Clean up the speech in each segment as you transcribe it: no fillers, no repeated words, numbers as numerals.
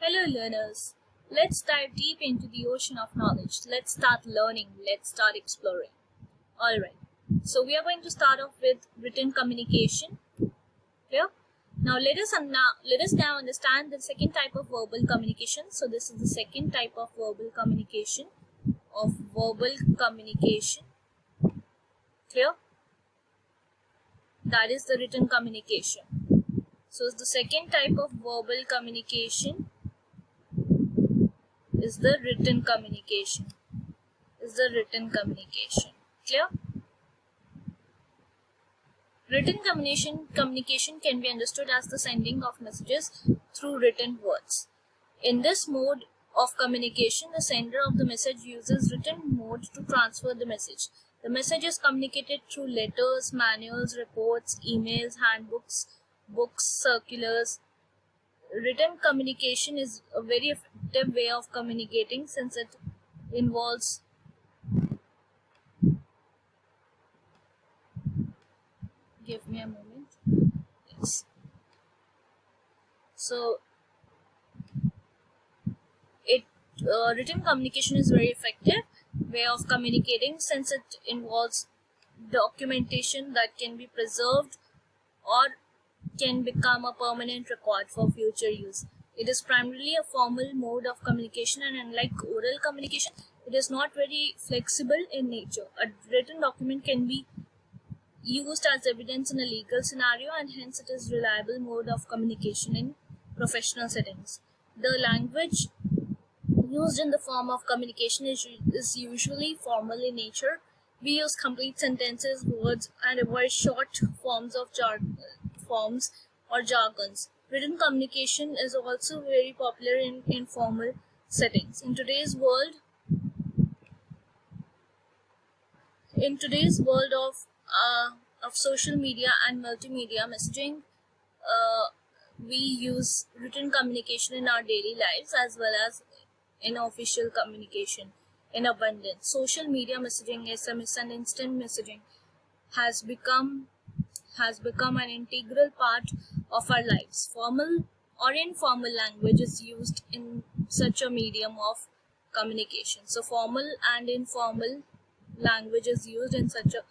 Hello, learners. Let's dive deep into the ocean of knowledge. Let's start learning. Let's start exploring. Alright, so we are going to start off with written communication. Clear? Now let us now understand the second type of verbal communication. So this is the second type of verbal communication. Clear? That is the written communication. So the second type of verbal communication is the written communication. Clear? Written communication can be understood as the sending of messages through written words. In this mode of communication, the sender of the message uses written mode to transfer the message. The message is communicated through letters, manuals, reports, emails, handbooks, books, circulars. Written communication is a very effective way of communicating since it involves give me a moment. Yes. So written communication is very effective way of communicating since it involves documentation that can be preserved or can become a permanent record for future use. It is primarily a formal mode of communication, and unlike oral communication, it is not very flexible in nature. A written document can be used as evidence in a legal scenario, and hence it is reliable mode of communication in professional settings. The language used in the form of communication is usually formal in nature. We use complete sentences, words, and avoid short forms or jargons. Written communication is also very popular in informal settings. In today's world of social media and multimedia messaging, we use written communication in our daily lives as well as in official communication in abundance. Social media messaging, SMS, and instant messaging has become an integral part of our lives. Formal or informal language is used in such a medium of communication. So formal and informal language is used in such a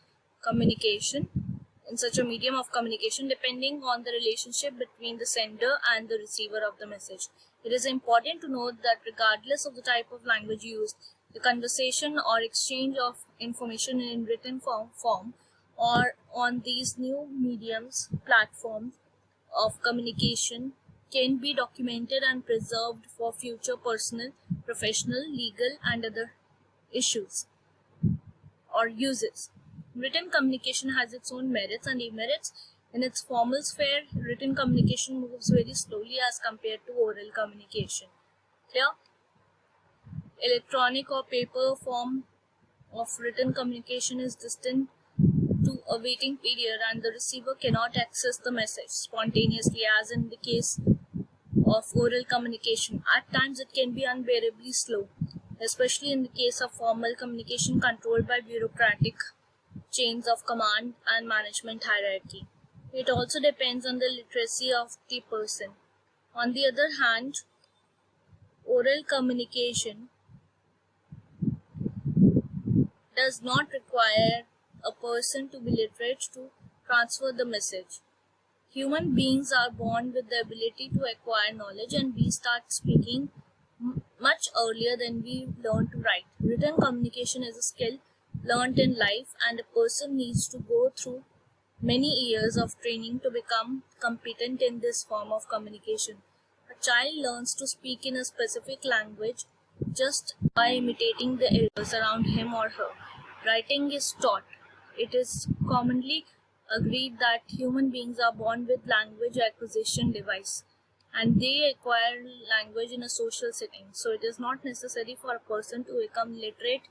medium of communication depending on the relationship between the sender and the receiver of the message. It is important to note that regardless of the type of language used, the conversation or exchange of information in written form or on these new platforms of communication can be documented and preserved for future personal, professional, legal, and other issues or uses. Written communication has its own merits and demerits. In its formal sphere, written communication moves very slowly as compared to oral communication. Clear? Electronic or paper form of written communication is destined to a waiting period, and the receiver cannot access the message spontaneously as in the case of oral communication. At times it can be unbearably slow, especially in the case of formal communication controlled by bureaucratic chains of command and management hierarchy. It also depends on the literacy of the person. On the other hand, oral communication does not require a person to be literate to transfer the message. Human beings are born with the ability to acquire knowledge, and we start speaking much earlier than we learn to write. Written communication is a skill learned in life, and a person needs to go through many years of training to become competent in this form of communication. A child learns to speak in a specific language just by imitating the elders around him or her. Writing is taught. It is commonly agreed that human beings are born with language acquisition device, and they acquire language in a social setting. So it is not necessary for a person to become literate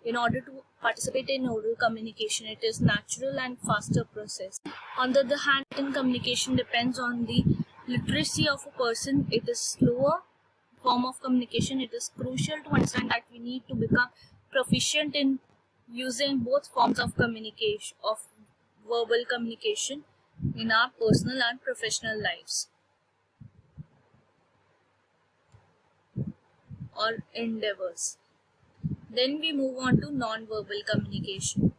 in order to participate in oral communication. It is natural and faster process. On the other hand, written communication depends on the literacy of a person. It is slower form of communication. It is crucial to understand that we need to become proficient in using both forms of communication, of verbal communication in our personal and professional lives. or endeavors. Then we move on to non-verbal communication.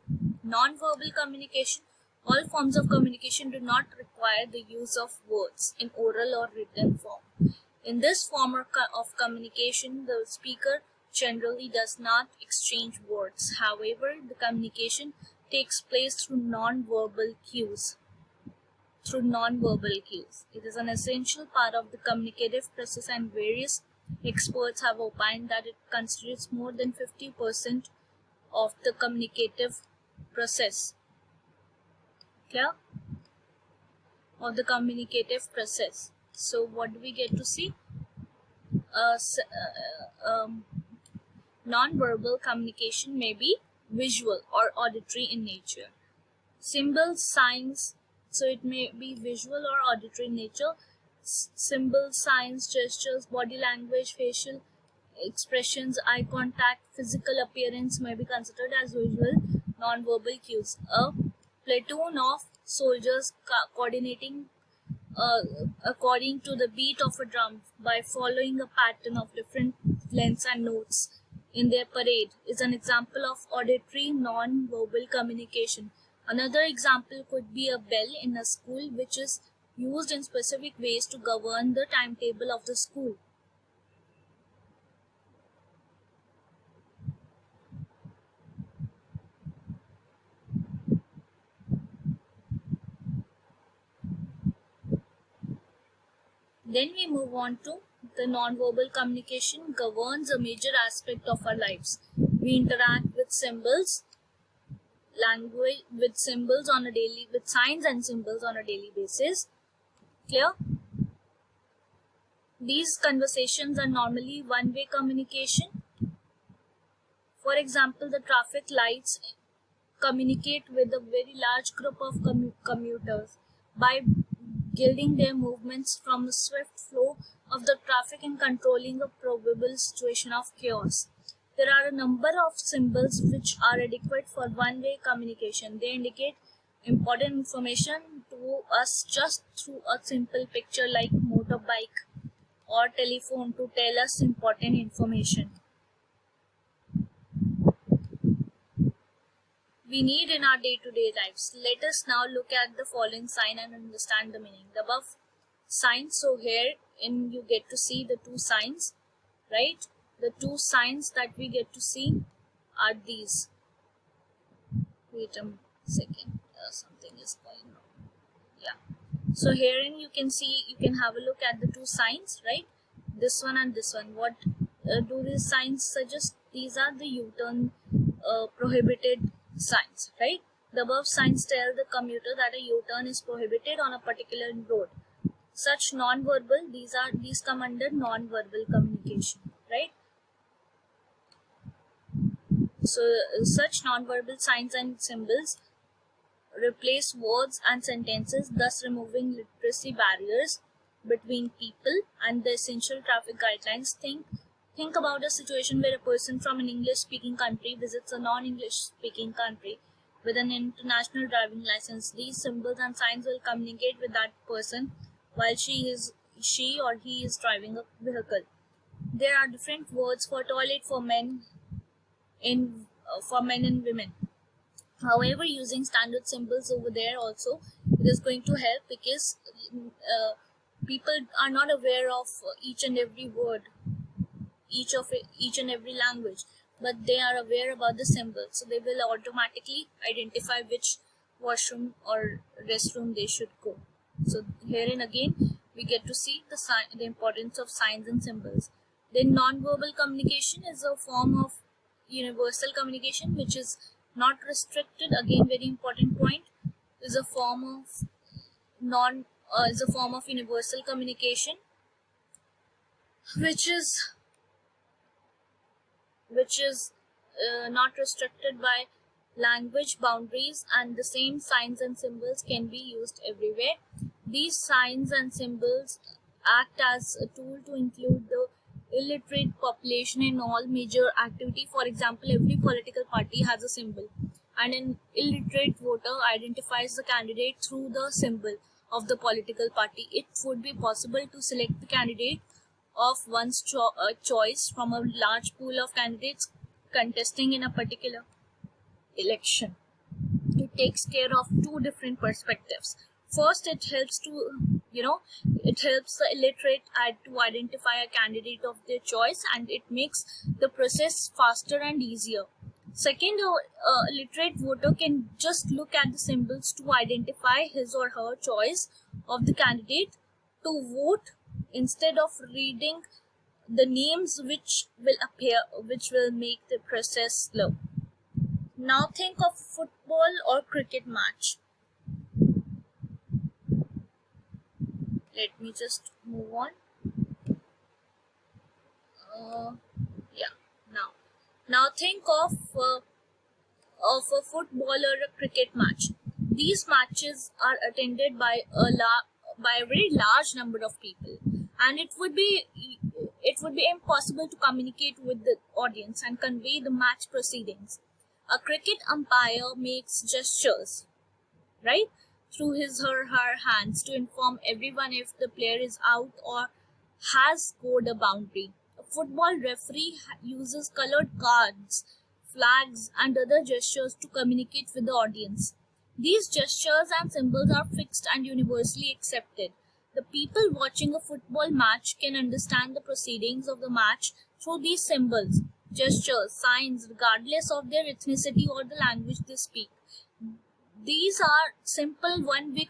Non-verbal communication, all forms of communication do not require the use of words in oral or written form. In this form of communication, the speaker generally does not exchange words. However, the communication takes place through non-verbal cues. It is an essential part of the communicative process, and various experts have opined that it constitutes more than 50% of the communicative process. Clear? Of the communicative process. So what do we get to see? Non-verbal communication may be visual or auditory in nature. Symbols, signs, so it may be visual or auditory in nature. Symbols, signs, gestures, body language, facial expressions, eye contact, physical appearance may be considered as visual non-verbal cues. A platoon of soldiers coordinating according to the beat of a drum by following a pattern of different lengths and notes in their parade is an example of auditory non-verbal communication. Another example could be a bell in a school, which is used in specific ways to govern the timetable of the school. Then we move on to the non-verbal communication governs a major aspect of our lives. We interact with symbols, language, with signs and symbols on a daily basis. Clear? These conversations are normally one-way communication. For example, the traffic lights communicate with a very large group of commuters by guiding their movements from the swift flow of the traffic and controlling a probable situation of chaos. There are a number of symbols which are adequate for one-way communication. They indicate important information to us just through a simple picture like motorbike or telephone to tell us important information we need in our day-to-day lives. Let us now look at the following sign and understand the meaning. The above signs, so here you get to see the two signs, right? The two signs that we get to see are these. Wait a second, something is going wrong. Yeah. So herein you can see, you can have a look at the two signs, right? This one and this one. What do these signs suggest? These are the U-turn prohibited signs, right? The above signs tell the commuter that a U-turn is prohibited on a particular road. Such non-verbal, these come under non-verbal communication, right? So such non-verbal signs and symbols replace words and sentences, thus removing literacy barriers between people and the essential traffic guidelines. Think about a situation where a person from an English-speaking country visits a non-English-speaking country with an international driving license. These symbols and signs will communicate with that person while she or he is driving a vehicle. There are different words for toilet for men and women. However, using standard symbols over there also, it is going to help because people are not aware of each and every word, each and every language, but they are aware about the symbols, so they will automatically identify which washroom or restroom they should go. So herein again we get to see the importance of signs and symbols. Then non-verbal communication is a form of universal communication which is not restricted. Again, very important point, is a form of universal communication which is not restricted by language boundaries, and the same signs and symbols can be used everywhere. These signs and symbols act as a tool to include the illiterate population in all major activity. For example, every political party has a symbol, and an illiterate voter identifies the candidate through the symbol of the political party. It would be possible to select the candidate of one's choice from a large pool of candidates contesting in a particular election. It takes care of two different perspectives. First, it helps the illiterate to identify a candidate of their choice, and it makes the process faster and easier. Second, a literate voter can just look at the symbols to identify his or her choice of the candidate to vote, instead of reading the names which will make the process slow. Now think of football or cricket match. Let me just move on. Now think of a football or a cricket match. These matches are attended by a very large number of people, and it would be impossible to communicate with the audience and convey the match proceedings. A cricket umpire makes gestures, right, through his or her hands to inform everyone if the player is out or has scored a boundary. A football referee uses colored cards, flags, and other gestures to communicate with the audience. These gestures and symbols are fixed and universally accepted. The people watching a football match can understand the proceedings of the match through these symbols, gestures, signs, regardless of their ethnicity or the language they speak. These are simple one-way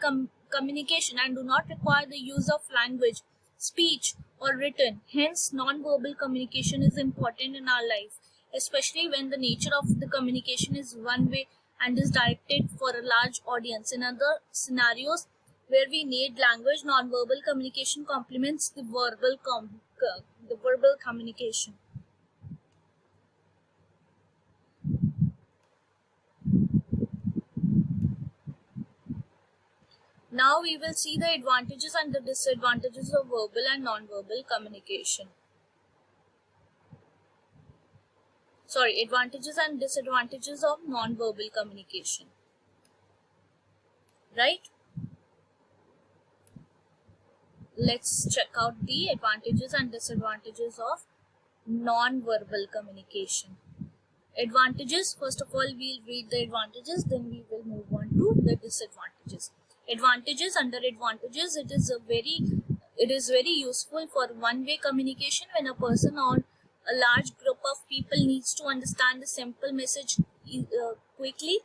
communication and do not require the use of language, speech, or written. Hence, non-verbal communication is important in our life, especially when the nature of the communication is one-way and is directed for a large audience. In other scenarios where we need language, non-verbal communication complements the verbal communication. Now we will see the advantages and the disadvantages of verbal and non-verbal communication. Advantages and disadvantages of non-verbal communication. Right? Let's check out the advantages and disadvantages of non-verbal communication. Advantages, first of all, we'll read the advantages, then we will move on to the disadvantages. Advantages, under advantages, it is very useful for one-way communication when a person or a large group of people needs to understand the simple message quickly.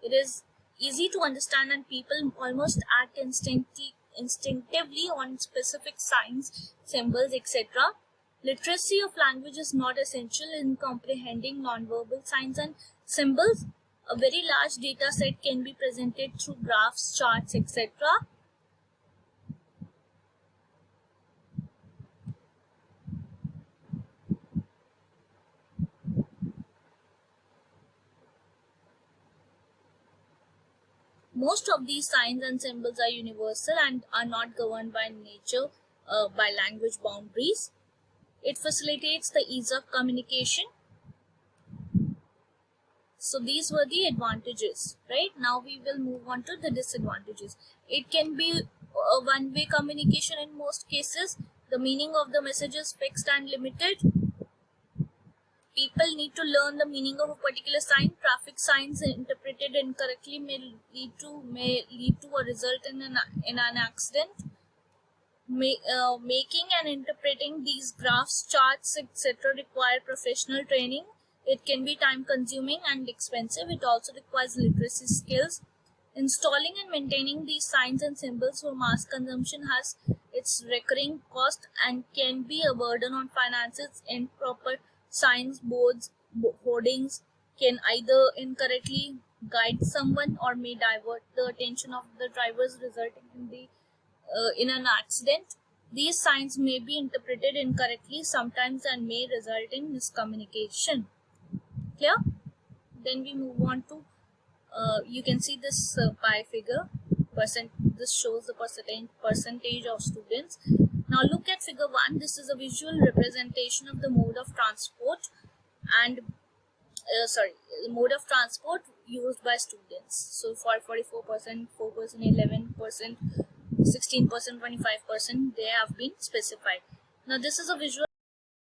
It is easy to understand and people almost act instinctively on specific signs, symbols, etc. Literacy of language is not essential in comprehending non-verbal signs and symbols. A very large data set can be presented through graphs, charts, etc. Most of these signs and symbols are universal and are not governed by nature, by language boundaries. It facilitates the ease of communication. So these were the advantages, right? Now we will move on to the disadvantages. It can be a one-way communication in most cases. The meaning of the message is fixed and limited. People need to learn the meaning of a particular sign. Traffic signs interpreted incorrectly may lead to a result in an accident. Making and interpreting these graphs, charts, etc. require professional training. It can be time consuming and expensive. It also requires literacy skills. Installing and maintaining these signs and symbols for mass consumption has its recurring cost and can be a burden on finances. Improper signs, boards, hoardings can either incorrectly guide someone or may divert the attention of the drivers, resulting in an accident. These signs may be interpreted incorrectly sometimes and may result in miscommunication. Clear? Then we move on to, you can see this pie figure. This shows the percentage of students. Now look at figure 1. This is a visual representation of the mode of transport and mode of transport used by students. So for 44%, 4%, 11%, 16%, 25%, they have been specified. Now this is a visual